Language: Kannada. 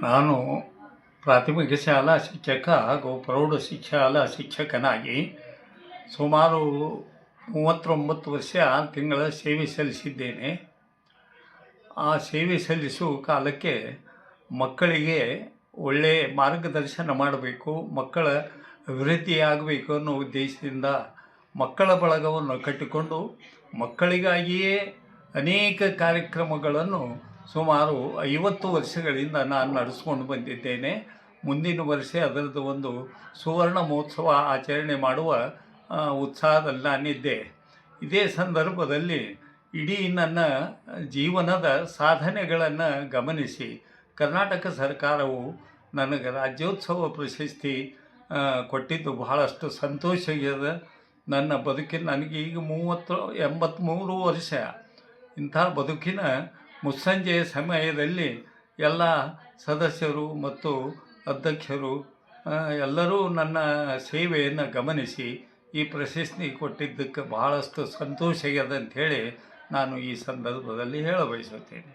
ನಾನು ಪ್ರಾಥಮಿಕ ಶಾಲಾ ಶಿಕ್ಷಕ ಹಾಗೂ ಪ್ರೌಢ ಶಾಲಾ ಶಿಕ್ಷಕನಾಗಿ ಸುಮಾರು 39 ವರ್ಷ ತಿಂಗಳ ಸೇವೆ ಸಲ್ಲಿಸಿದ್ದೇನೆ. ಆ ಸೇವೆ ಸಲ್ಲಿಸುವ ಕಾಲಕ್ಕೆ ಮಕ್ಕಳಿಗೆ ಒಳ್ಳೆಯ ಮಾರ್ಗದರ್ಶನ ಮಾಡಬೇಕು, ಮಕ್ಕಳ ಅಭಿವೃದ್ಧಿಯಾಗಬೇಕು ಅನ್ನೋ ಉದ್ದೇಶದಿಂದ ಮಕ್ಕಳ ಬಳಗವನ್ನು ಕಟ್ಟಿಕೊಂಡು ಮಕ್ಕಳಿಗಾಗಿಯೇ ಅನೇಕ ಕಾರ್ಯಕ್ರಮಗಳನ್ನು ಸುಮಾರು 50 ವರ್ಷಗಳಿಂದ ನಾನು ನಡೆಸ್ಕೊಂಡು ಬಂದಿದ್ದೇನೆ. ಮುಂದಿನ ವರ್ಷ ಅದರದ್ದು ಒಂದು ಸುವರ್ಣ ಮಹೋತ್ಸವ ಆಚರಣೆ ಮಾಡುವ ಉತ್ಸಾಹದಲ್ಲಿ ನಾನಿದ್ದೆ. ಇದೇ ಸಂದರ್ಭದಲ್ಲಿ ಇಡೀ ನನ್ನ ಜೀವನದ ಸಾಧನೆಗಳನ್ನು ಗಮನಿಸಿ ಕರ್ನಾಟಕ ಸರ್ಕಾರವು ನನಗೆ ರಾಜ್ಯೋತ್ಸವ ಪ್ರಶಸ್ತಿ ಕೊಟ್ಟಿದ್ದು ಬಹಳಷ್ಟು ಸಂತೋಷ ಇದೆ. ನನ್ನ ಬದುಕಿನ ನನಗೆ ಈಗ 83 ವರ್ಷ. ಇಂಥ ಬದುಕಿನ ಮುಸ್ಸಂಜೆಯ ಸಮಯದಲ್ಲಿ ಎಲ್ಲ ಸದಸ್ಯರು ಮತ್ತು ಅಧ್ಯಕ್ಷರು ಎಲ್ಲರೂ ನನ್ನ ಸೇವೆಯನ್ನು ಗಮನಿಸಿ ಈ ಪ್ರಶಸ್ತಿ ಕೊಟ್ಟಿದ್ದಕ್ಕೆ ಬಹಳಷ್ಟು ಸಂತೋಷ ಇದೆ ಅಂಥೇಳಿ ನಾನು ಈ ಸಂದರ್ಭದಲ್ಲಿ ಹೇಳಬಯಸುತ್ತೇನೆ.